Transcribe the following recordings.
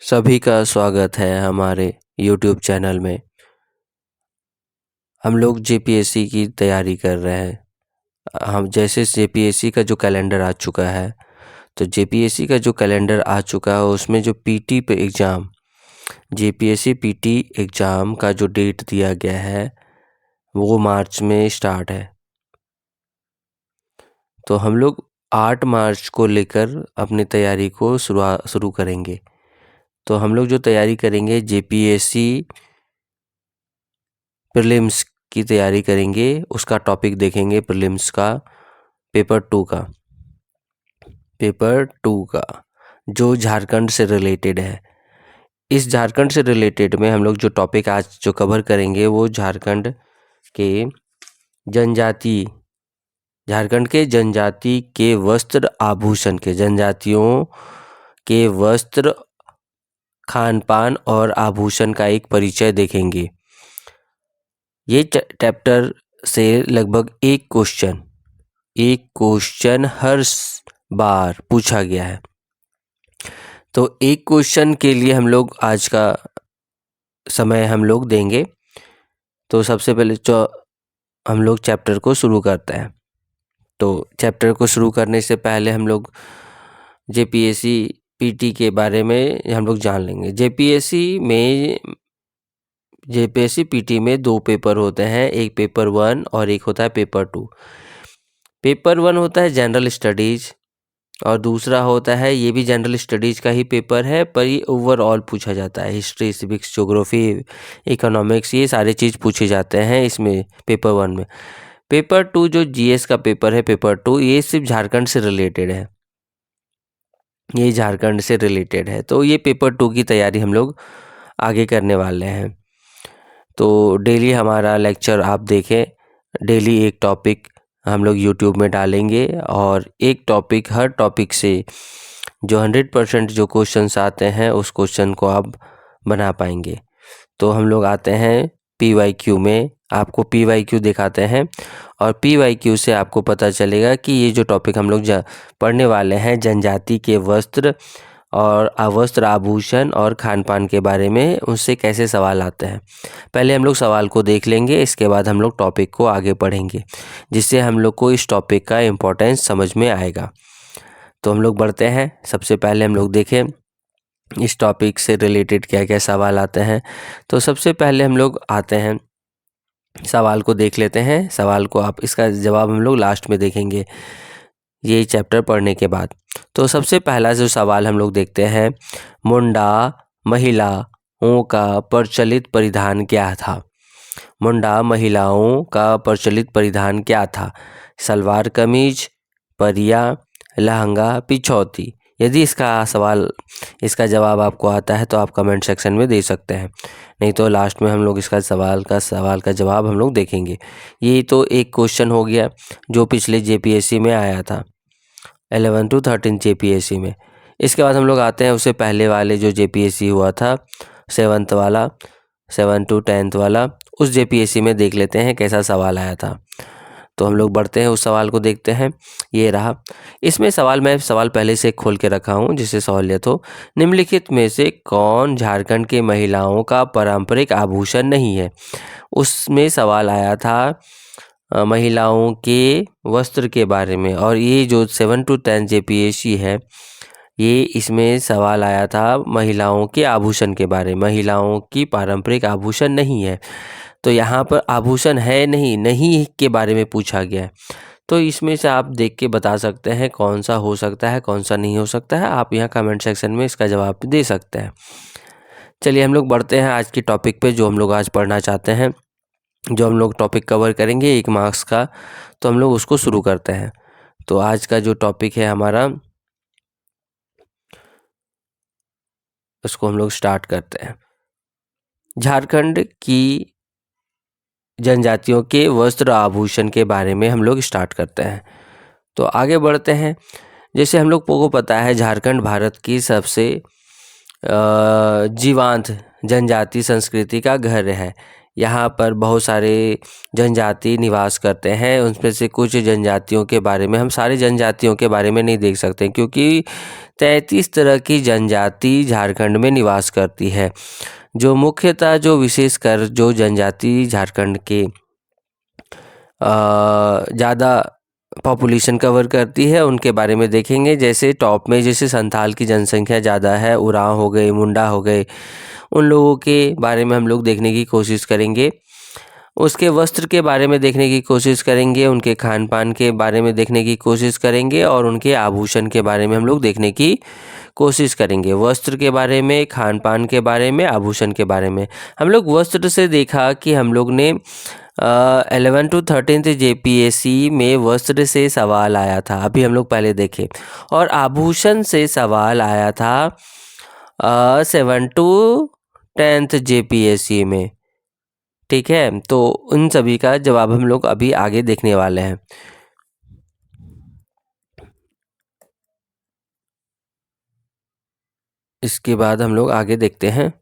सभी का स्वागत है हमारे YouTube चैनल में। हम लोग जेपीएससी की तैयारी कर रहे हैं। हम जैसे जेपीएससी का जो कैलेंडर आ चुका है, तो जेपीएससी का जो कैलेंडर आ चुका है उसमें जो पीटी पे एग्ज़ाम, जेपीएससी पीटी एग्ज़ाम का जो डेट दिया गया है वो मार्च में स्टार्ट है। तो हम लोग 8 मार्च को लेकर अपनी तैयारी को शुरू करेंगे। तो हम लोग जो तैयारी करेंगे जेपीएससी प्रीलिम्स की तैयारी करेंगे। उसका टॉपिक देखेंगे प्रीलिम्स का, पेपर 2 का जो झारखंड से रिलेटेड है। इस झारखंड से रिलेटेड में हम लोग जो टॉपिक आज जो कवर करेंगे वो झारखंड के जनजाति के वस्त्र आभूषण के, जनजातियों के वस्त्र, खान पान और आभूषण का एक परिचय देखेंगे। ये चैप्टर से लगभग एक क्वेश्चन हर बार पूछा गया है। तो एक क्वेश्चन के लिए हम लोग आज का समय हम लोग देंगे। तो सबसे पहले हम लोग चैप्टर को शुरू करते हैं। तो चैप्टर को शुरू करने से पहले हम लोग जेपीएससी पीटी के बारे में हम लोग जान लेंगे। जेपीएससी पीटी में 2 पेपर होते हैं, एक पेपर 1 और एक होता है पेपर 2। पेपर 1 होता है जनरल स्टडीज़ और दूसरा होता है, ये भी जनरल स्टडीज़ का ही पेपर है, पर ये ओवरऑल पूछा जाता है। हिस्ट्री, सिविक्स, ज्योग्राफी, इकोनॉमिक्स, ये सारे चीज़ पूछे जाते हैं इसमें पेपर 1 में। पेपर 2 जो जीएस का पेपर है, पेपर 2, ये सिर्फ झारखंड से रिलेटेड है। तो ये पेपर 2 की तैयारी हम लोग आगे करने वाले हैं। तो डेली हमारा लेक्चर आप देखें, डेली एक टॉपिक हम लोग यूट्यूब में डालेंगे और एक टॉपिक, हर टॉपिक से जो 100% जो क्वेश्चंस आते हैं उस क्वेश्चन को आप बना पाएंगे। तो हम लोग आते हैं पीवाईक्यू में, आपको पीवाईक्यू दिखाते हैं और पीवाईक्यू से आपको पता चलेगा कि ये जो टॉपिक हम लोग पढ़ने वाले हैं, जनजाति के वस्त्र और वस्त्र, आभूषण और खान पान के बारे में, उससे कैसे सवाल आते हैं। पहले हम लोग सवाल को देख लेंगे, इसके बाद हम लोग टॉपिक को आगे पढ़ेंगे, जिससे हम लोग को इस टॉपिक का इम्पोर्टेंस समझ में आएगा। तो हम लोग बढ़ते हैं। सबसे पहले हम लोग देखें इस टॉपिक से रिलेटेड क्या क्या सवाल आते हैं। तो सबसे पहले हम लोग आते हैं, सवाल को देख लेते हैं। सवाल को इसका जवाब हम लोग लास्ट में देखेंगे ये चैप्टर पढ़ने के बाद। तो सबसे पहला जो सवाल हम लोग देखते हैं, मुंडा महिलाओं का प्रचलित परिधान क्या था? मुंडा महिलाओं का प्रचलित परिधान क्या था? सलवार कमीज, परिया, लहंगा, पिछौती। यदि इसका जवाब आपको आता है तो आप कमेंट सेक्शन में दे सकते हैं, नहीं तो लास्ट में हम लोग इसका सवाल का जवाब हम लोग देखेंगे। ये तो एक क्वेश्चन हो गया जो पिछले जेपीएससी में आया था, 11 to 13 जेपीएससी में। इसके बाद हम लोग आते हैं उससे पहले वाले जो जेपीएससी हुआ था, 7 to 10 वाला, उस जेपीएससी में देख लेते हैं कैसा सवाल आया था। तो हम लोग बढ़ते हैं, उस सवाल को देखते हैं। ये रहा। इसमें मैं सवाल पहले से खोल के रखा हूँ जिससे सहूलियत हो। निम्नलिखित में से कौन झारखंड के महिलाओं का पारंपरिक आभूषण नहीं है? उसमें सवाल आया था महिलाओं के वस्त्र के बारे में, और ये जो 7 to 10 जेपीएससी है, ये इसमें सवाल आया था महिलाओं के आभूषण के बारे में। महिलाओं की पारंपरिक आभूषण नहीं है, तो यहाँ पर आभूषण है नहीं के बारे में पूछा गया है। तो इसमें से आप देख के बता सकते हैं कौन सा हो सकता है, कौन सा नहीं हो सकता है। आप यहाँ कमेंट सेक्शन में इसका जवाब दे सकते हैं। चलिए हम लोग बढ़ते हैं आज की टॉपिक पे, जो हम लोग आज पढ़ना चाहते हैं, जो हम लोग टॉपिक कवर करेंगे 1 मार्क्स का। तो हम लोग उसको शुरू करते हैं। तो आज का जो टॉपिक है हमारा, उसको हम लोग स्टार्ट करते हैं। झारखंड की जनजातियों के वस्त्र आभूषण के बारे में हम लोग स्टार्ट करते हैं। तो आगे बढ़ते हैं। जैसे हम लोग को पता है, झारखंड भारत की सबसे जीवंत जनजाति संस्कृति का घर है। यहाँ पर बहुत सारे जनजाति निवास करते हैं। उनमें से कुछ जनजातियों के बारे में हम सारे जनजातियों के बारे में नहीं देख सकते, क्योंकि 33 तरह की जनजाति झारखंड में निवास करती है। जो मुख्यतः जो विशेषकर जो जनजाति झारखंड के ज़्यादा पॉपुलेशन कवर करती है उनके बारे में देखेंगे। जैसे टॉप में जैसे संथाल की जनसंख्या ज़्यादा है, उरांव हो गए, मुंडा हो गए, उन लोगों के बारे में हम लोग देखने की कोशिश करेंगे। उसके वस्त्र के बारे में देखने की कोशिश करेंगे, उनके खान पान के बारे में देखने की कोशिश करेंगे और उनके आभूषण के बारे में हम लोग देखने की कोशिश करेंगे। वस्त्र के बारे में, खान पान के बारे में, आभूषण के बारे में। हम लोग वस्त्र से देखा कि हम लोग ने 11 to 13 JPSC में वस्त्र से सवाल आया था, अभी हम लोग पहले देखे। और आभूषण से सवाल आया था 7 to 10 JPSC में। ठीक है, तो उन सभी का जवाब हम लोग अभी आगे देखने वाले हैं। इसके बाद हम लोग आगे देखते हैं।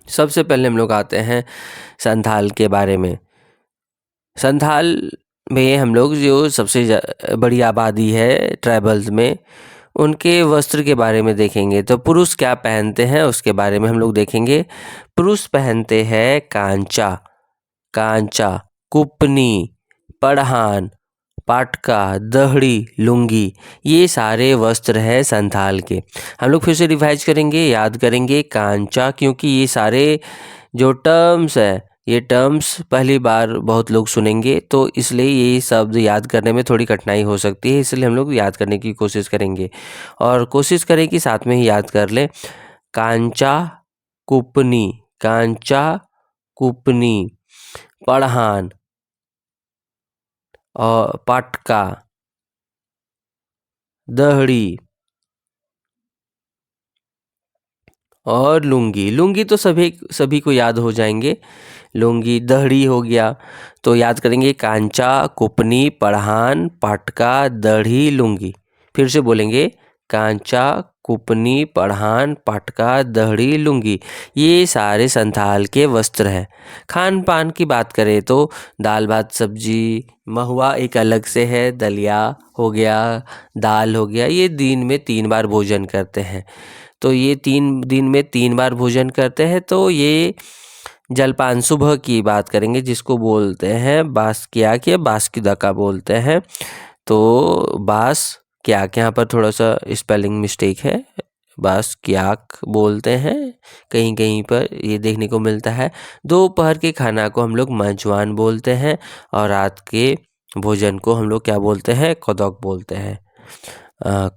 सबसे पहले हम लोग आते हैं संथाल के बारे में। संथाल में हम लोग जो सबसे बड़ी आबादी है ट्राइबल्स में, उनके वस्त्र के बारे में देखेंगे। तो पुरुष क्या पहनते हैं उसके बारे में हम लोग देखेंगे। पुरुष पहनते हैं कांचा, कांचा, कुपनी, पढ़ान, पाटका, दहड़ी, लुंगी। ये सारे वस्त्र हैं संथाल के। हम लोग फिर से रिवाइज करेंगे, याद करेंगे कांचा, क्योंकि ये सारे जो टर्म्स है, ये टर्म्स पहली बार बहुत लोग सुनेंगे, तो इसलिए ये शब्द याद करने में थोड़ी कठिनाई हो सकती है, इसलिए हम लोग याद करने की कोशिश करेंगे और कोशिश करें कि साथ में ही याद कर लें। कांचा, कुपनी, कांचा, कुपनी, पढ़ान और पाटका, दहड़ी और लुंगी। लुंगी तो सभी को याद हो जाएंगे। लुंगी, दहड़ी हो गया, तो याद करेंगे कांचा, कुपनी, पढ़ान, पाटका, दहड़ी, लुंगी। फिर से बोलेंगे कांचा, कुपनी, पढ़ान, पाटका, दहड़ी, लुंगी। ये सारे संथाल के वस्त्र हैं। खान पान की बात करें तो दाल भात सब्जी, महुआ एक अलग से है, दलिया हो गया, दाल हो गया। ये दिन में 3 बार भोजन करते हैं। तो ये दिन में 3 बार भोजन करते हैं। तो ये जलपान सुबह की बात करेंगे, जिसको बोलते हैं बासक्याक या बासुदा बोलते हैं। तो बासक्याक, यहाँ पर थोड़ा सा स्पेलिंग मिस्टेक है, बासक्याक बोलते हैं, कहीं कहीं पर ये देखने को मिलता है। दोपहर के खाना को हम लोग मंचवान बोलते हैं और रात के भोजन को हम लोग क्या बोलते हैं, कदौक बोलते हैं।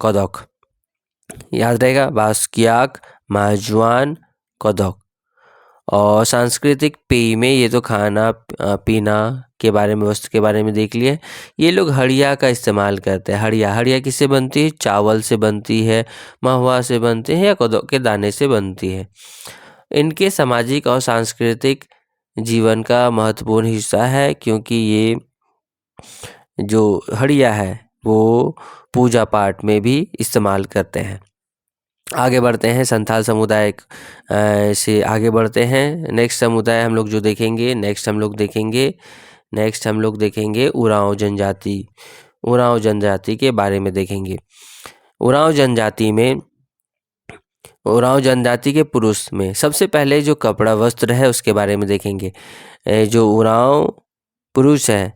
कदौक याद रहेगा, बासक्याक, माजवान, कदौक। और सांस्कृतिक पेय में ये तो खाना पीना के बारे में, वस्त्र के बारे में देख लिए। ये लोग हड़िया का इस्तेमाल करते हैं। हड़िया, हड़िया किससे बनती है? चावल से बनती है, महुआ से बनती है या कदौ के दाने से बनती है। इनके सामाजिक और सांस्कृतिक जीवन का महत्वपूर्ण हिस्सा है, क्योंकि ये जो हड़िया है वो पूजा पाठ में भी इस्तेमाल करते हैं। आगे बढ़ते हैं, संथाल समुदाय से आगे बढ़ते हैं। नेक्स्ट समुदाय हम लोग जो देखेंगे, नेक्स्ट हम लोग देखेंगे उरांव जनजाति। उरांव जनजाति के बारे में देखेंगे। उरांव जनजाति के पुरुष में सबसे पहले जो कपड़ा वस्त्र है उसके बारे में देखेंगे। जो उरांव पुरुष है,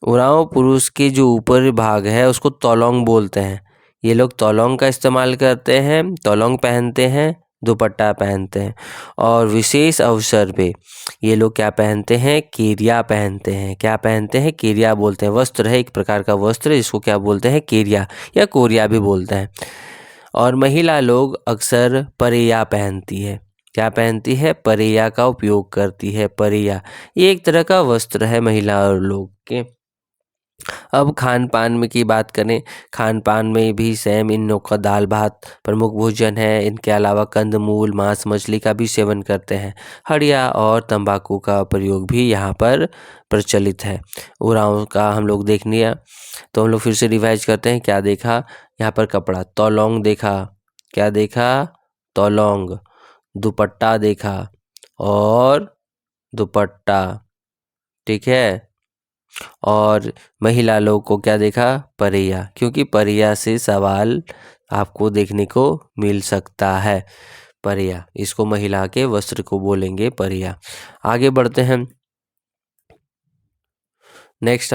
उरांव पुरुष के जो ऊपर भाग है उसको तोलोंग बोलते हैं। ये लोग तोलोंग का इस्तेमाल करते हैं, तोलोंग पहनते हैं, दुपट्टा पहनते हैं। और विशेष अवसर पे ये लोग क्या पहनते हैं, केरिया पहनते हैं। क्या पहनते हैं? केरिया बोलते हैं। वस्त्र है, एक प्रकार का वस्त्र, जिसको क्या बोलते हैं, केरिया या कोरिया भी बोलते हैं। और महिला लोग अक्सर परेया पहनती है। क्या पहनती है? परेया का उपयोग करती है। परेया ये एक तरह का वस्त्र है महिला और लोग के। अब खान पान में की बात करें, खान पान में भी सेम इन लोग का दाल भात प्रमुख भोजन है। इनके अलावा कंदमूल, मांस, मछली का भी सेवन करते हैं। हड़िया और तंबाकू का प्रयोग भी यहाँ पर प्रचलित है। उरांव का हम लोग देख लिया, तो हम लोग फिर से रिवाइज करते हैं। क्या देखा यहाँ पर? कपड़ा तौलोंग देखा। क्या देखा? तौलोंग। दुपट्टा देखा और दुपट्टा, ठीक है। और महिला लोग को क्या देखा? परिया, क्योंकि परिया से सवाल आपको देखने को मिल सकता है। परिया, इसको महिला के वस्त्र को बोलेंगे परिया। आगे बढ़ते हैं। नेक्स्ट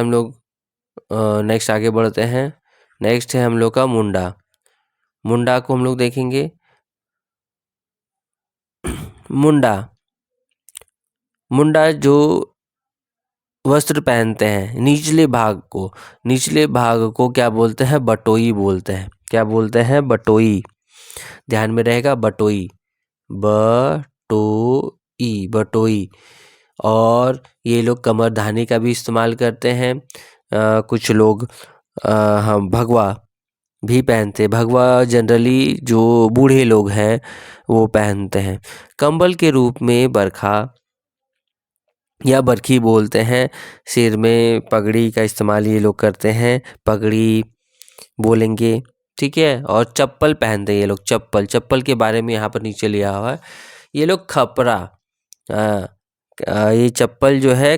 आगे बढ़ते हैं। नेक्स्ट है हम लोग का मुंडा। मुंडा को हम लोग देखेंगे। मुंडा जो वस्त्र पहनते हैं, निचले भाग को क्या बोलते हैं? बटोई बोलते हैं। क्या बोलते हैं? बटोई। ध्यान में रहेगा, बटोई, बटोई। और ये लोग कमरधानी का भी इस्तेमाल करते हैं। कुछ लोग हम भगवा भी पहनते। भगवा जनरली जो बूढ़े लोग हैं वो पहनते हैं। कंबल के रूप में बरखा या बरखी बोलते हैं। सिर में पगड़ी का इस्तेमाल ये लोग करते हैं, पगड़ी बोलेंगे, ठीक है। और चप्पल पहनते हैं ये लोग। चप्पल के बारे में यहाँ पर नीचे लिया हुआ है। ये लोग खपरा, ये चप्पल जो है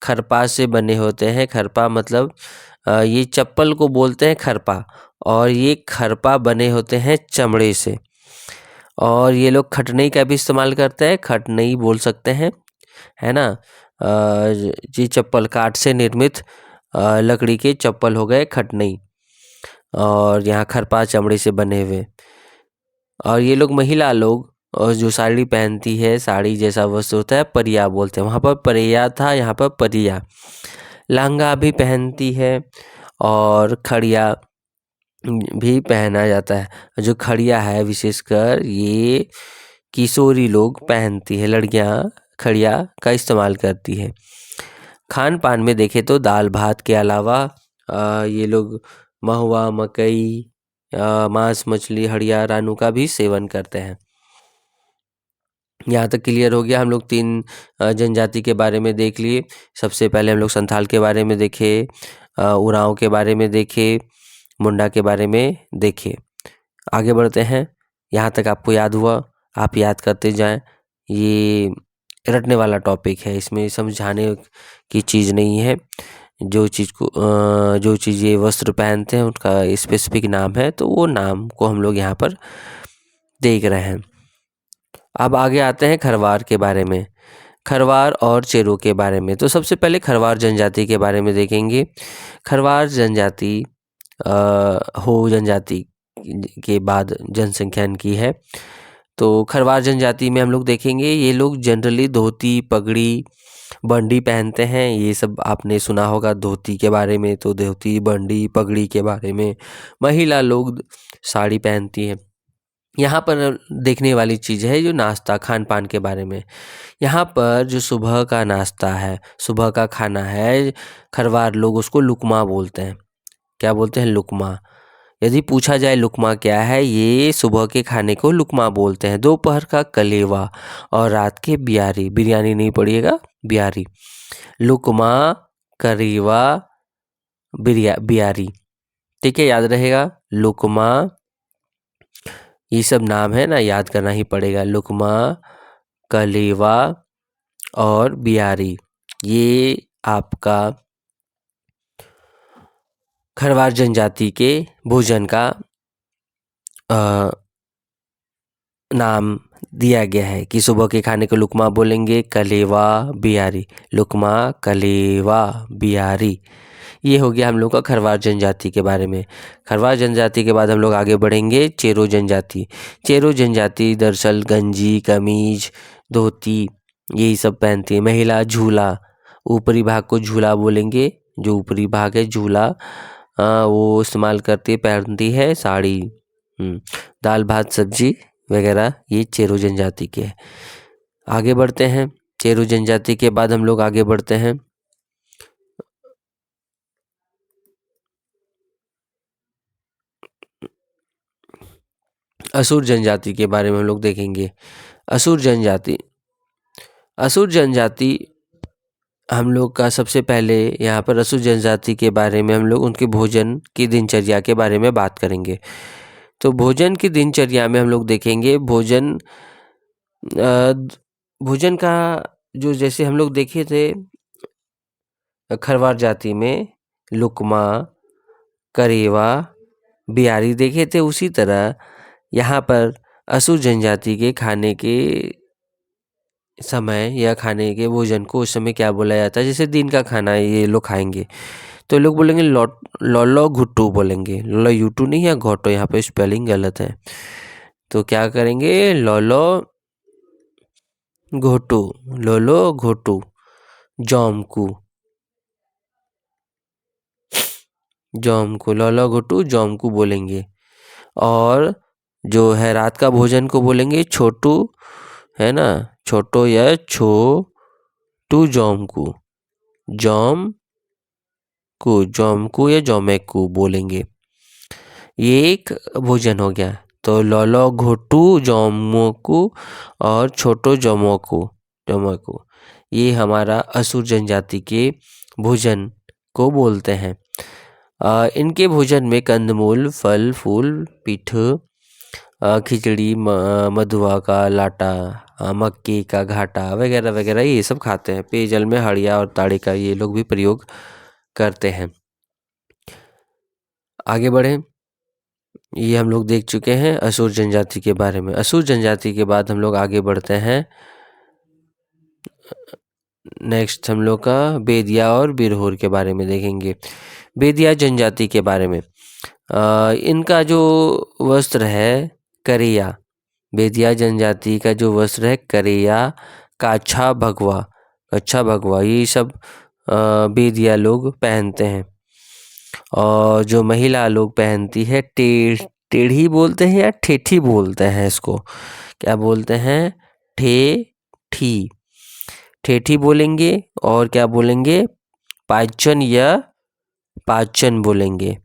खरपा से बने होते हैं। खरपा मतलब ये चप्पल को बोलते हैं खरपा, और ये खरपा बने होते हैं चमड़े से। और ये लोग खटनई का भी इस्तेमाल करते हैं, खटनई बोल सकते हैं, है ना। ये चप्पल काठ से निर्मित लकड़ी के चप्पल हो गए खटनई, और यहाँ खरपा चमड़े से बने हुए। और ये लोग महिला लोग और जो साड़ी पहनती है, साड़ी जैसा वस्त्र होता है, परिया बोलते हैं। वहाँ पर परिया था, यहाँ पर परिया। लहंगा भी पहनती है और खड़िया भी पहना जाता है। जो खड़िया है विशेषकर ये किशोरी लोग पहनती है, लड़कियां खड़िया का इस्तेमाल करती है। खान पान में देखें तो दाल भात के अलावा ये लोग महुआ, मकई, मांस, मछली, हड़िया, रानू का भी सेवन करते हैं। यहाँ तक क्लियर हो गया। हम लोग 3 जनजाति के बारे में देख लिए। सबसे पहले हम लोग संथाल के बारे में देखे, उरांव के बारे में देखे, मुंडा के बारे में देखे। आगे बढ़ते हैं। यहाँ तक आपको याद हुआ, आप याद करते जाएं। ये रटने वाला टॉपिक है, इसमें समझाने की चीज़ नहीं है। जो चीज़ ये वस्त्र पहनते हैं उनका स्पेसिफिक नाम है, तो वो नाम को हम लोग यहाँ पर देख रहे हैं। अब आगे आते हैं खरवार के बारे में, खरवार और चेरो के बारे में। तो सबसे पहले खरवार जनजाति के बारे में देखेंगे। खरवार जनजाति हो जनजाति के बाद जनसंख्या इनकी है। तो खरवार जनजाति में हम लोग देखेंगे, ये लोग जनरली धोती, पगड़ी, बंडी पहनते हैं। ये सब आपने सुना होगा धोती के बारे में, तो धोती, बंडी, पगड़ी के बारे में। महिला लोग साड़ी पहनती हैं। यहाँ पर देखने वाली चीज़ है जो नाश्ता, खान पान के बारे में। यहाँ पर जो सुबह का नाश्ता है, सुबह का खाना है, खरवार लोग उसको लुकमा बोलते हैं। क्या बोलते हैं? लुकमा। यदि पूछा जाए लुकमा क्या है, ये सुबह के खाने को लुकमा बोलते हैं। दोपहर का कलेवा और रात के बियारी, बिरयानी नहीं पड़िएगा, बियारी। लुकमा, करीवा, बियारी, ठीक है, याद रहेगा। लुकमा, ये सब नाम है ना, याद करना ही पड़ेगा। लुकमा, कलेवा और बियारी, ये आपका खरवार जनजाति के भोजन का नाम दिया गया है कि सुबह के खाने को लुकमा बोलेंगे, कलेवा, बियारी। लुकमा, कलेवा, बियारी, ये हो गया हम लोग का खरवार जनजाति के बारे में। खरवार जनजाति के बाद हम लोग आगे बढ़ेंगे चेरो जनजाति। चेरो जनजाति दरअसल गंजी, कमीज, धोती यही सब पहनती है। महिला झूला, ऊपरी भाग को झूला बोलेंगे, जो ऊपरी भाग है झूला, वो इस्तेमाल करती है, पहनती है साड़ी। दाल भात सब्जी वगैरह ये चेरो जनजाति के हैं। आगे बढ़ते हैं। चेरो जनजाति के बाद हम लोग आगे बढ़ते हैं असुर जनजाति के बारे में हम लोग देखेंगे। असुर जनजाति, असुर जनजाति हम लोग का सबसे पहले यहाँ पर असुर जनजाति के बारे में हम लोग उनके भोजन की दिनचर्या के बारे में बात करेंगे। तो भोजन की दिनचर्या में हम लोग देखेंगे भोजन का जो, जैसे हम लोग देखे थे खरवार जाति में लुकमा, करेवा, बिहारी देखे थे, उसी तरह यहाँ पर असुर जनजाति के खाने के समय या खाने के भोजन को उस समय क्या बोला जाता है। जैसे दिन का खाना ये लोग खाएंगे तो लोग बोलेंगे लॉलो घुट्टू बोलेंगे, लॉलो यूटू नहीं या घोटो, यहाँ पे स्पेलिंग गलत है। तो क्या करेंगे, लॉलो घोटू, लोलो घोटू, जॉमकू, जॉमकू, लॉलो घोटू जॉमकू बोलेंगे। और जो है रात का भोजन को बोलेंगे छोटू, है ना, छोटो या छोटू जॉमकू, जॉमकू या जॉमेकू बोलेंगे। ये एक भोजन हो गया। तो लॉलो घोटू जॉमकू और छोटो जॉमकू ये हमारा असुर जनजाति के भोजन को बोलते हैं। इनके भोजन में कंदमूल, फल फूल, पीठ, खिचड़ी, मधुआ का लाटा, मक्के का घाटा वगैरह वगैरह ये सब खाते हैं। पेयजल में हड़िया और ताड़ी का ये लोग भी प्रयोग करते हैं। आगे बढ़े, ये हम लोग देख चुके हैं असुर जनजाति के बारे में। असुर जनजाति के बाद हम लोग आगे बढ़ते हैं। नेक्स्ट हम लोग का बेदिया और बिरहोर के बारे में देखेंगे। बेदिया जनजाति के बारे में इनका जो वस्त्र है करिया, बेदिया जनजाति का जो वस्त्र है करिया, काछा भगवा, अच्छा भगवा, ये सब बेदिया लोग पहनते हैं। और जो महिला लोग पहनती है टेढ़ी बोलते हैं या ठेठी बोलते हैं, इसको क्या बोलते हैं, ठेठी बोलेंगे। और क्या बोलेंगे, पाचन या पाचन बोलेंगे।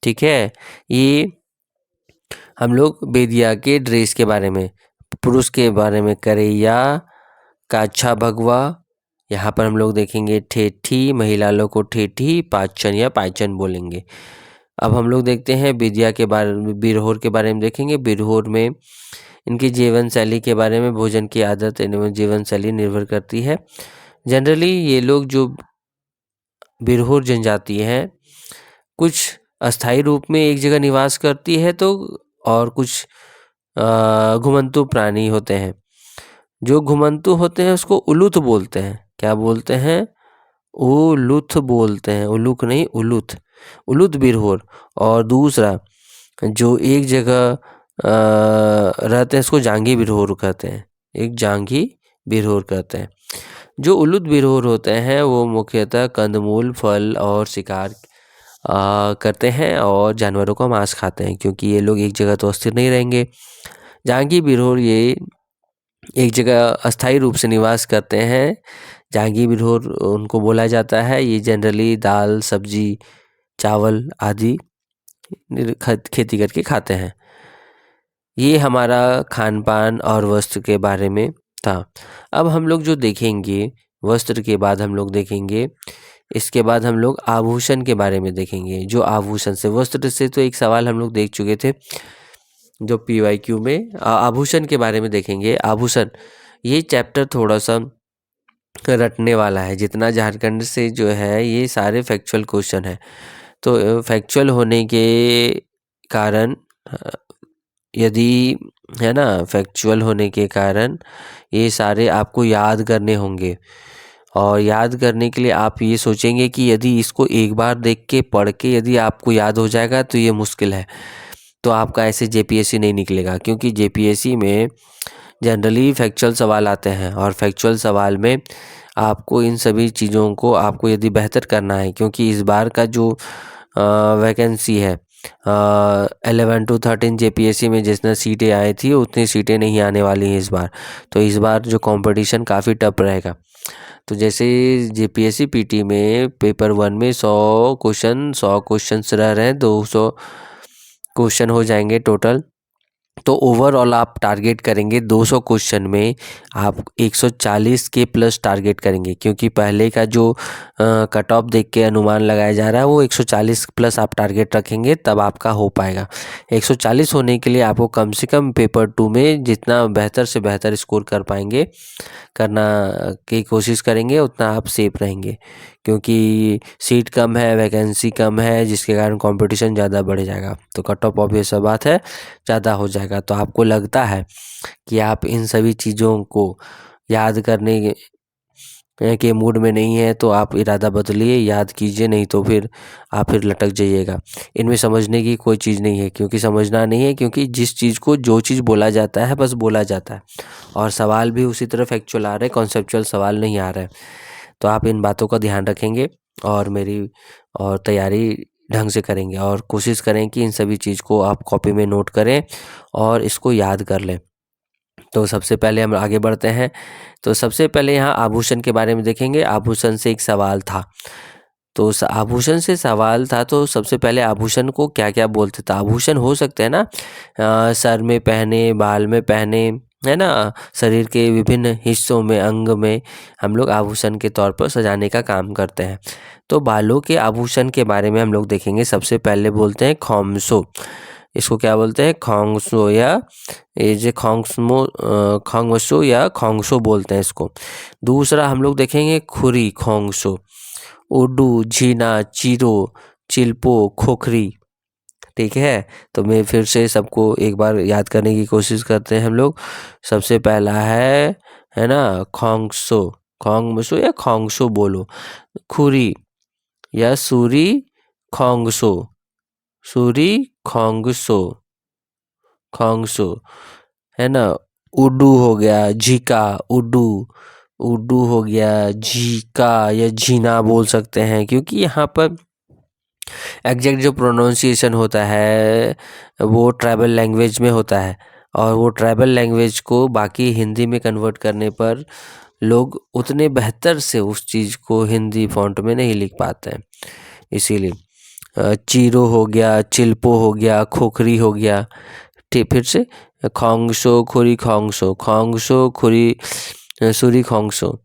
ठीक है, ये हम लोग बेदिया के ड्रेस के बारे में। पुरुष के बारे में करैया, काछा भगवा, यहाँ पर हम लोग देखेंगे ठेठी, महिला लोग को ठेठी, पाचन या पाचन बोलेंगे। अब हम लोग देखते हैं बेदिया के बारे में, बिरहोर के बारे में देखेंगे। बिरहोर में इनकी जीवन शैली के बारे में, भोजन की आदत एवं जीवन शैली निर्भर करती है। जनरली ये लोग जो बिरहोर जनजाति है कुछ अस्थायी रूप में एक जगह निवास करती है, तो और कुछ घुमंतु प्राणी होते हैं। जो घुमंतु होते हैं उसको उलूथ बोलते हैं। क्या बोलते हैं, उलूथ बोलते हैं, उलूक नहीं, उलूथ बिरहोर। और दूसरा जो एक जगह रहते हैं उसको जांगी बिरहोर कहते हैं, एक जांगी बिरहोर कहते हैं। जो उलूथ बिरहोर होते हैं वो मुख्यतः कंदमूल, फल और शिकार करते हैं और जानवरों का मांस खाते हैं, क्योंकि ये लोग एक जगह तो अस्थिर नहीं रहेंगे। जांगी बिरहोर ये एक जगह अस्थायी रूप से निवास करते हैं, जांगी बिरहोर उनको बोला जाता है। ये जनरली दाल, सब्जी, चावल आदि खेती करके खाते हैं। ये हमारा खान पान और वस्त्र के बारे में था। अब हम लोग जो देखेंगे वस्त्र के बाद हम लोग देखेंगे, इसके बाद हम लोग आभूषण के बारे में देखेंगे। जो आभूषण से, वस्त्र से तो एक सवाल हम लोग देख चुके थे जो PYQ में, आभूषण के बारे में देखेंगे। आभूषण ये चैप्टर थोड़ा सा रटने वाला है, जितना झारखंड से जो है ये सारे फैक्चुअल क्वेश्चन है। तो फैक्चुअल होने के कारण यदि, है ना, फैक्चुअल होने के कारण ये सारे आपको याद करने होंगे। और याद करने के लिए आप ये सोचेंगे कि यदि इसको एक बार देख के पढ़ के यदि आपको याद हो जाएगा तो ये मुश्किल है, तो आपका ऐसे JPSC नहीं निकलेगा। क्योंकि JPSC में जनरली फैक्चुअल सवाल आते हैं और फैक्चुअल सवाल में आपको इन सभी चीज़ों को आपको यदि बेहतर करना है, क्योंकि इस बार का जो वैकेंसी है 11 to 13 JPSC में जितना सीटें आई थी उतनी सीटें नहीं आने वाली हैं इस बार। तो इस बार जो कंपटीशन काफ़ी टफ रहेगा। तो जैसे JPSC PT में पेपर 1 में 100 क्वेश्चन रह रहे हैं, 200 क्वेश्चन हो जाएंगे टोटल। तो ओवरऑल आप टारगेट करेंगे 200 क्वेश्चन में आप 140 के प्लस टारगेट करेंगे, क्योंकि पहले का जो कट ऑफ देख के अनुमान लगाया जा रहा है वो 140 प्लस आप टारगेट रखेंगे तब आपका हो पाएगा। 140 होने के लिए आपको कम से कम पेपर 2 में जितना बेहतर से बेहतर स्कोर कर पाएंगे करना की कोशिश करेंगे उतना आप सेफ रहेंगे, क्योंकि सीट कम है, वैकेंसी कम है, जिसके कारण कंपटीशन ज़्यादा बढ़ जाएगा तो कट ऑफ ऑब्वियस सा बात है ज़्यादा हो जाएगा। तो आपको लगता है कि आप इन सभी चीज़ों को याद करने के मूड में नहीं है तो आप इरादा बदलिए, याद कीजिए, नहीं तो फिर आप लटक जाइएगा। इनमें समझने की कोई चीज़ नहीं है, क्योंकि समझना नहीं है, क्योंकि जिस चीज़ को जो चीज़ बोला जाता है बस बोला जाता है और सवाल भी उसी तरह फैक्चुअल आ रहे हैं, कॉन्सेप्चुअल सवाल नहीं आ रहे हैं। तो आप इन बातों का ध्यान रखेंगे और तैयारी ढंग से करेंगे और कोशिश करें कि इन सभी चीज़ को आप कॉपी में नोट करें और इसको याद कर लें। तो सबसे पहले हम आगे बढ़ते हैं। तो सबसे पहले यहाँ आभूषण के बारे में देखेंगे। आभूषण से एक सवाल था, तो उस आभूषण से सवाल था तो सबसे पहले आभूषण को क्या क्या बोलते थे। आभूषण हो सकते हैं ना सर में पहने, बाल में पहने, है ना, शरीर के विभिन्न हिस्सों में, अंग में हम लोग आभूषण के तौर पर सजाने का काम करते हैं। तो बालों के आभूषण के बारे में हम लोग देखेंगे। सबसे पहले बोलते हैं खोमसो। इसको क्या बोलते हैं? खोंगसो या ये जो खोंगसो या खोंगसो बोलते हैं इसको। दूसरा हम लोग देखेंगे खुरी, खोंगसो। उड्डू, झीना, चीरो, चिल्पो, खोखरी। ठीक है, तो मैं फिर से सबको एक बार याद करने की कोशिश करते हैं हम लोग। सबसे पहला है ना, खोंगसो, खोंगसो या खोंगसो बोलो। खुरी या सूरी, खोंगसो, सूरी, खोंगसो, खोंगसो, है ना। उड्डू हो गया, झीका, उड्डू, उड्डू हो गया, झीका या झीना बोल सकते हैं, क्योंकि यहाँ पर एग्जैक्ट जो प्रोनाउंसिएशन होता है वो ट्राइबल लैंग्वेज में होता है और वो ट्राइबल लैंग्वेज को बाकी हिंदी में कन्वर्ट करने पर लोग उतने बेहतर से उस चीज़ को हिंदी फॉन्ट में नहीं लिख पाते हैं। इसीलिए चीरो हो गया, चिल्पो हो गया, खोखरी हो गया। ठीक, फिर से खोंगसो, खुरी, खोंगसो, खोंगसो, खुरी, सूरी, खोंगसो।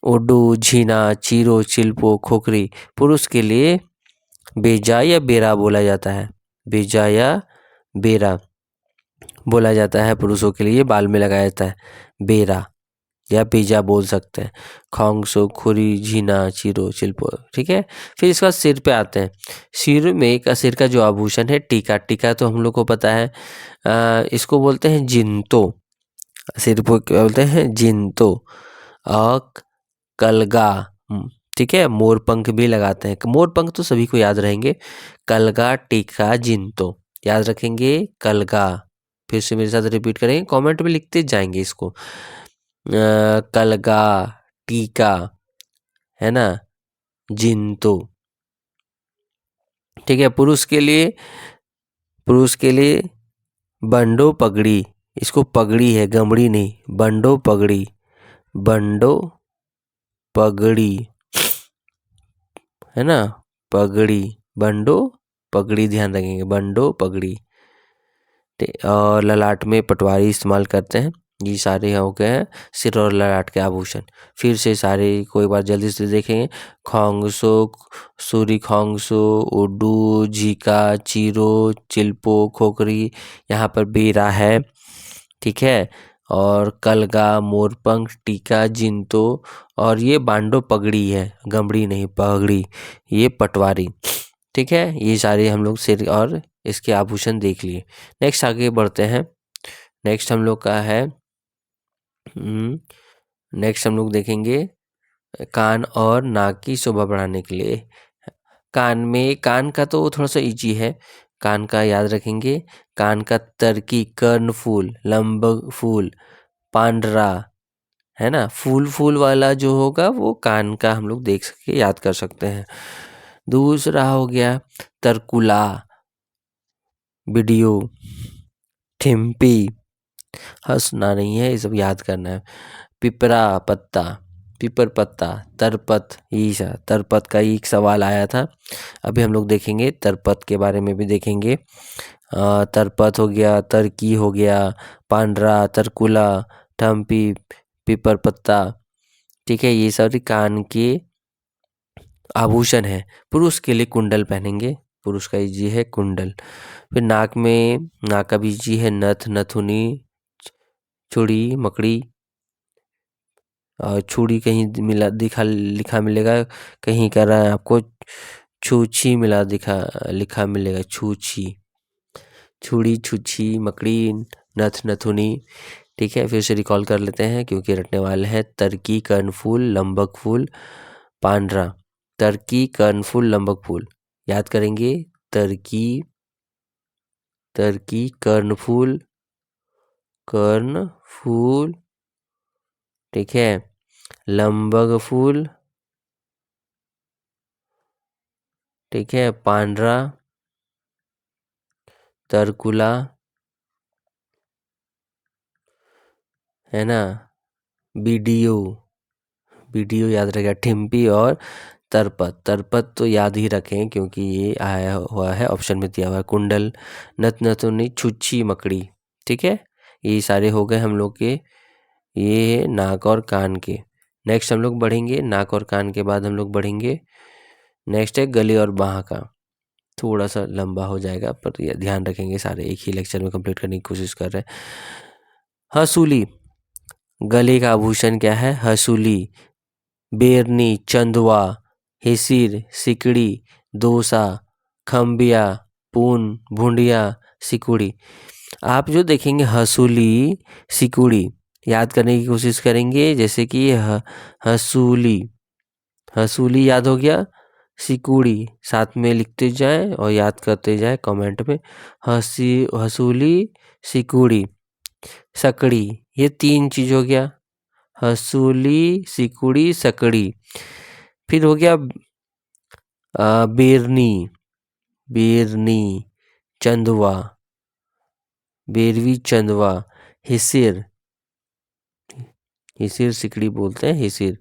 उड्डू, झीना, चीरो, चिल्पो, खोखरी। पुरुष के लिए बेजा या बेरा बोला जाता है। बेजा या बेरा बोला जाता है पुरुषों के लिए, बाल में लगाया जाता है। बेरा या बेजा बोल सकते हैं। खोंगसो, खुरी, झीना, चीरो, चिल्पो। ठीक है, फिर इसका सिर पे आते हैं। सिर का जो आभूषण है टीका। टीका तो हम लोग को पता है, इसको बोलते हैं जिंतो। सिर पे क्या बोलते हैं? जिंतो। और कलगा, ठीक है, मोर पंख भी लगाते हैं। मोर पंख तो सभी को याद रहेंगे। कलगा, टीका, जिंतो याद रखेंगे। कलगा, फिर से मेरे साथ रिपीट करेंगे, कमेंट में लिखते जाएंगे इसको। कलगा, टीका, है ना, जिंतो। ठीक है, पुरुष के लिए बंडो, पगड़ी। इसको पगड़ी है, गमड़ी नहीं। बंडो, पगड़ी, बंडो, पगड़ी, है ना, पगड़ी, बंडो, पगड़ी ध्यान रखेंगे, बंडो, पगड़ी। और ललाट में पटवारी इस्तेमाल करते हैं। ये सारे हो गए हैं सिर और ललाट के आभूषण। फिर से सारे को एक बार जल्दी से देखेंगे। खोंगसो, सूरी, खोंगसो, उड्डू, झीका, चीरो, चिल्पो, खोखरी। यहाँ पर बेरा है, ठीक है, और कलगा, मोरपंख, टीका, जिंतो, और ये बांडो पगड़ी है, गमड़ी नहीं, पगड़ी, ये पटवारी। ठीक है, ये सारे हम लोग सिर और इसके आभूषण देख लिए। नेक्स्ट आगे बढ़ते हैं। नेक्स्ट हम लोग का है, नेक्स्ट हम लोग देखेंगे कान और नाक की शोभा बढ़ाने के लिए। कान का तो थोड़ा सा इजी है, कान का याद रखेंगे। कान का तरकी, कर्णफूल, लंब फूल, पांडरा, है ना। फूल वाला जो होगा वो कान का हम लोग देख सके, याद कर सकते हैं। दूसरा हो गया तरकुला, वीडियो, ठिम्पी, हंसना नहीं है, ये सब याद करना है। पिपरा, पत्ता, पीपर पत्ता, तरपत, ईशा तरपत का एक सवाल आया था। अभी हम लोग देखेंगे तरपत के बारे में भी देखेंगे। तरपत हो गया, तरकी हो गया, पांडरा, तरकुला, ठम्पी, पीपर पत्ता। ठीक है, ये सारी कान के आभूषण है। पुरुष के लिए कुंडल पहनेंगे, पुरुष का जी है कुंडल। फिर नाक का भी जी है नथ, नथुनी, चूड़ी, मकड़ी। और छुड़ी कहीं मिला दिखा लिखा मिलेगा, कहीं कह रहा है आपको छूछी लिखा मिलेगा, छूछी, छुड़ी, छुछी, मकड़ी, नथ, नथुनी। ठीक है, फिर से रिकॉल कर लेते हैं क्योंकि रटने वाले हैं। तरकी, कर्णफूल, लंबक फूल, पांडरा। तरकी, कर्णफूल, लंबक फूल याद करेंगे। तरकी, कर्णफूल, ठीक है, लंबक फूल, ठीक है, पांडरा, तरकुला, है ना, बीडीओ याद रखेगा, ठिम्पी और तरपत तो याद ही रखें क्योंकि ये आया हुआ है, ऑप्शन में दिया हुआ है। कुंडल, नथ, नथुनी, छुच्छी, मकड़ी। ठीक है, ये सारे हो गए हम लोग के, ये है नाक और कान के। नेक्स्ट हम लोग बढ़ेंगे, नाक और कान के बाद हम लोग बढ़ेंगे, नेक्स्ट है गले और बाह का। थोड़ा सा लंबा हो जाएगा पर ये ध्यान रखेंगे, सारे एक ही लेक्चर में कंप्लीट करने की कोशिश कर रहे हैं। हसूली, गले का आभूषण क्या है? हसूली, बेरनी, चंदवा, हिसिर, सिकड़ी, दोसा, खम्बिया, पून, भुंडिया, सिकुड़ी। आप जो देखेंगे हसूली, सिकुड़ी याद करने की कोशिश करेंगे, जैसे कि हसूली याद हो गया, सिकुड़ी साथ में लिखते जाएं और याद करते जाएं कमेंट में। हसूली, सिकुड़ी, सकड़ी, ये 3 चीज हो गया। हसूली, सिकुड़ी, सकड़ी। फिर हो गया बेरनी, चंदवा, बेरवी, चंदवा, हिसिर सिकड़ी बोलते हैं, हिसिर,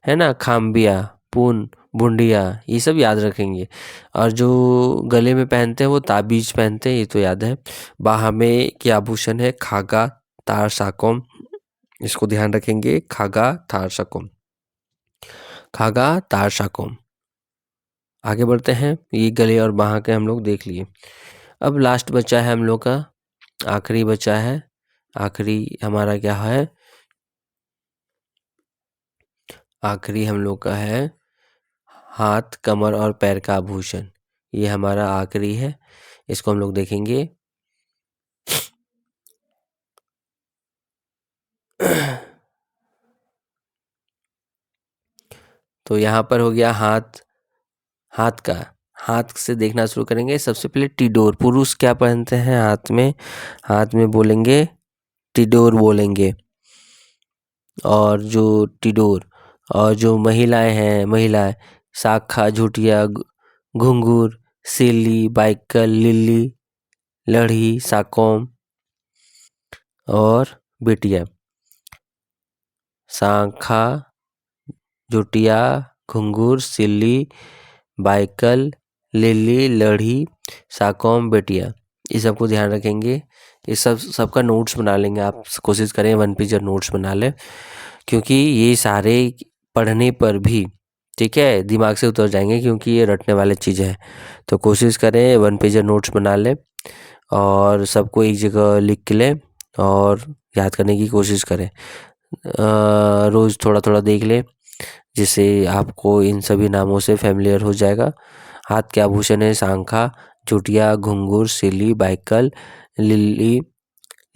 है ना, खाम्बिया, पून, बुंडिया, ये सब याद रखेंगे। और जो गले में पहनते हैं वो ताबीज पहनते हैं, ये तो याद है। बाह में क्या आभूषण है? खागा, तार, साकोम, इसको ध्यान रखेंगे, खागा, तार, साकोम। आगे बढ़ते हैं, ये गले और बाह के हम लोग देख लिए। अब लास्ट बचा है हम लोग का, आखिरी बचा है। आखिरी हमारा क्या है? आखिरी हम लोग का है हाथ, कमर और पैर का आभूषण। ये हमारा आखिरी है, इसको हम लोग देखेंगे। तो यहाँ पर हो गया हाथ का, हाथ से देखना शुरू करेंगे। सबसे पहले टिडोर, पुरुष क्या पहनते हैं हाथ में बोलेंगे टिडोर बोलेंगे। और जो टिडोर, और जो महिलाएं शाखा, झुटिया, घुंघरू, सिल्ली, बाइकल, लिल्ली, लड़ी, साकोम और बिटिया। शाखा, झुटिया, घुंघरू, सिल्ली, बाइकल, लिल्ली, लड़ी, साकोम, बेटिया, ये सबको ध्यान रखेंगे। ये सबका नोट्स बना लेंगे, आप कोशिश करें 1 पेज नोट्स बना लें, क्योंकि ये सारे पढ़ने पर भी, ठीक है, दिमाग से उतर जाएंगे क्योंकि ये रटने वाले चीज़ें हैं। तो कोशिश करें 1 पेज नोट्स बना लें और सबको एक जगह लिख लें और याद करने की कोशिश करें। रोज़ थोड़ा थोड़ा देख लें, जिससे आपको इन सभी नामों से फैमिलियर हो जाएगा। हाथ के आभूषण है शांखा, चुटिया, घुंघरू, सिल्ली, बाइकल, लिल्ली,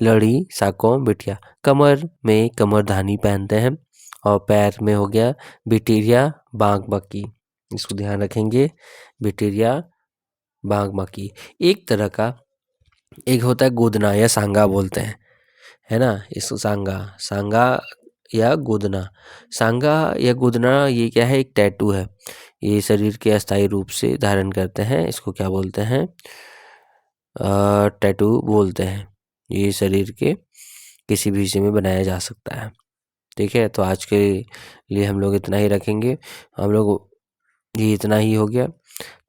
लड़ी, साकोम, बिटिया। कमर में कमरधानी पहनते हैं और पैर में हो गया बिटेरिया, बांक बाकी, इसको ध्यान रखेंगे, बिटेरिया, बांक बाकी। एक तरह का एक होता है गोदना या सांगा बोलते हैं, है ना, इसको सांगा या गोदना। सांगा या गोदना ये क्या है? एक टैटू है, ये शरीर के अस्थायी रूप से धारण करते हैं, इसको क्या बोलते हैं? टैटू बोलते हैं। ये शरीर के किसी भी हिस्से में बनाया जा सकता है। ठीक है, तो आज के लिए हम लोग इतना ही रखेंगे। हम लोग ये इतना ही हो गया।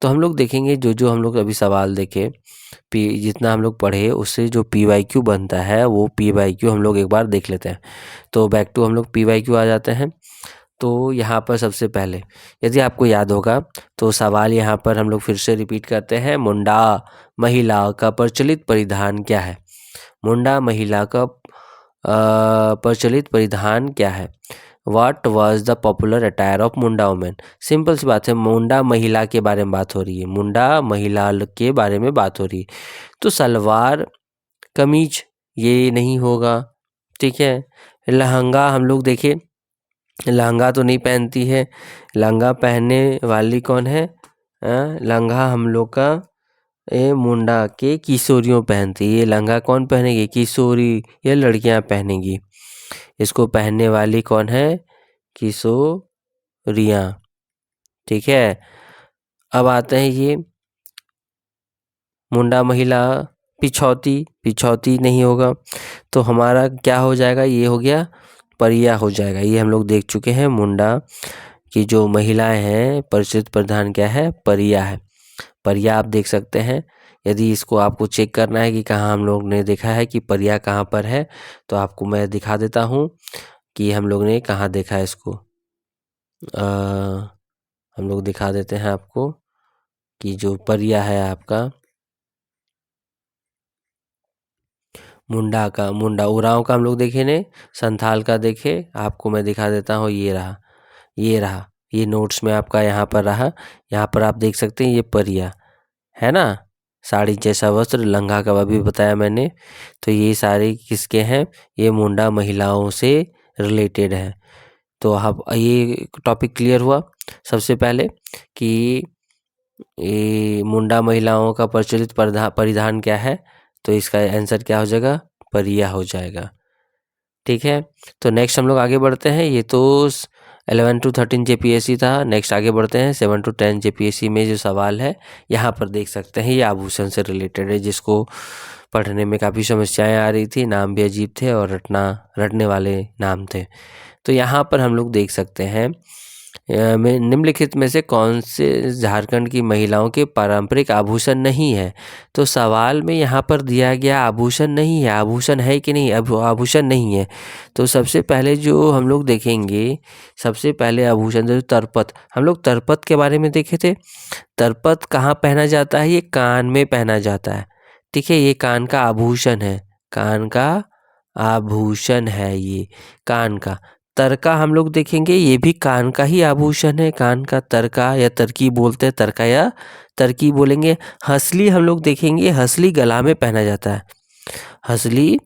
तो हम लोग देखेंगे जो जो हम लोग अभी सवाल देखे, जितना हम लोग पढ़े उससे जो PYQ बनता है वो PYQ हम लोग एक बार देख लेते हैं। तो बैक टू हम लोग PYQ आ जाते हैं। तो यहाँ पर सबसे पहले यदि आपको याद होगा तो सवाल यहाँ पर हम लोग फिर से रिपीट करते हैं। मुंडा महिला का प्रचलित परिधान क्या है? मुंडा महिला का प्रचलित परिधान क्या है? What was the popular attire of Munda women? Simple सी बात है, मुंडा महिला के बारे में बात हो रही है, मुंडा महिला के बारे में बात हो रही है। तो सलवार कमीज ये नहीं होगा, ठीक है। लहंगा हम लोग देखें, लहंगा तो नहीं पहनती है। लहंगा पहनने वाली कौन है? लहंगा हम लोग का मुंडा के किशोरियों पहनती है। ये लहंगा कौन पहनेगी? किशोरी, ये लड़कियां पहनेंगी। इसको पहनने वाली कौन है? किशोरियाँ, ठीक है। अब आते हैं ये मुंडा महिला, पिछौती, पिछौती नहीं होगा। तो हमारा क्या हो जाएगा? ये हो गया परिया हो जाएगा। ये हम लोग देख चुके हैं, मुंडा की जो महिलाएं हैं परिचित प्रधान क्या है? परिया है। परिया आप देख सकते हैं। यदि इसको आपको चेक करना है कि कहाँ हम लोग ने देखा है कि परिया कहाँ पर है, तो आपको मैं दिखा देता हूँ कि हम लोग ने कहाँ देखा है इसको। हम लोग दिखा देते हैं आपको कि जो परिया है आपका मुंडा का, मुंडा उरांव का हम लोग देखे ने, संथाल का देखे, आपको मैं दिखा देता हूँ। ये रहा, ये रहा, ये नोट्स में आपका यहाँ पर रहा। यहाँ पर आप देख सकते हैं ये परिया है ना। साड़ी जैसा वस्त्र, लंगा का अभी बताया मैंने। तो ये सारे किसके हैं? ये मुंडा महिलाओं से रिलेटेड है। तो आप ये टॉपिक क्लियर हुआ सबसे पहले कि ये मुंडा महिलाओं का प्रचलित परिधान क्या है। तो इसका आंसर क्या हो जाएगा? परिया हो जाएगा, ठीक है। तो नेक्स्ट हम लोग आगे बढ़ते हैं। ये तो 11 to 13 JPSC था। नेक्स्ट आगे बढ़ते हैं 7 to 10 JPSC में जो सवाल है यहाँ पर देख सकते हैं। ये आभूषण से रिलेटेड है, जिसको पढ़ने में काफ़ी समस्याएं आ रही थी, नाम भी अजीब थे और रटने वाले नाम थे। तो यहाँ पर हम लोग देख सकते हैं में निम्नलिखित में से कौन से झारखंड की महिलाओं के पारंपरिक आभूषण नहीं है। तो सवाल में यहाँ पर दिया गया आभूषण नहीं है। आभूषण है कि नहीं? आभूषण नहीं है। तो सबसे पहले जो हम लोग देखेंगे, सबसे पहले आभूषण जो तरपत, हम लोग तरपत के बारे में देखे थे। तरपत कहाँ पहना जाता है? ये कान में पहना जाता है, ठीक है। ये कान का आभूषण है, कान का आभूषण है ये कान का। तरका हम लोग देखेंगे, ये भी कान का ही आभूषण है, कान का तरका या तरकी बोलते हैं, तरका या तरकी बोलेंगे। हंसली हम लोग देखेंगे, हंसली गला में पहना जाता है, हंसली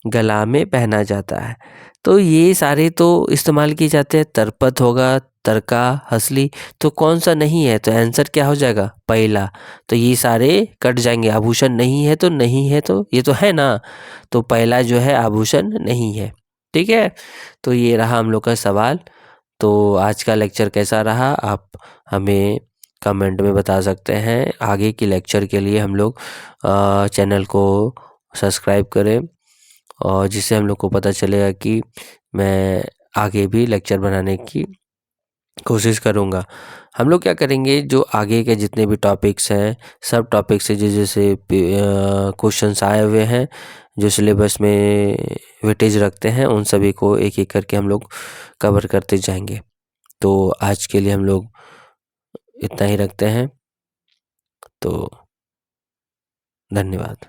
गला में पहना जाता है। तो ये सारे तो इस्तेमाल किए जाते हैं। तरपत होगा, तरका, हंसली। तो कौन सा नहीं है? तो आंसर क्या हो जाएगा? पहला। तो ये सारे कट जाएंगे, आभूषण नहीं है तो नहीं है, तो ये तो है ना। तो पहला जो है आभूषण नहीं है, ठीक है। तो ये रहा हम लोग का सवाल। तो आज का लेक्चर कैसा रहा आप हमें कमेंट में बता सकते हैं। आगे की लेक्चर के लिए हम लोग चैनल को सब्सक्राइब करें, और जिससे हम लोग को पता चलेगा कि मैं आगे भी लेक्चर बनाने की कोशिश करूँगा। हम लोग क्या करेंगे, जो आगे के जितने भी टॉपिक्स हैं, सब टॉपिक से जैसे क्वेश्चंस आए हुए हैं, जो सिलेबस में वेटेज रखते हैं, उन सभी को एक एक करके हम लोग कवर करते जाएंगे। तो आज के लिए हम लोग इतना ही रखते हैं। तो धन्यवाद।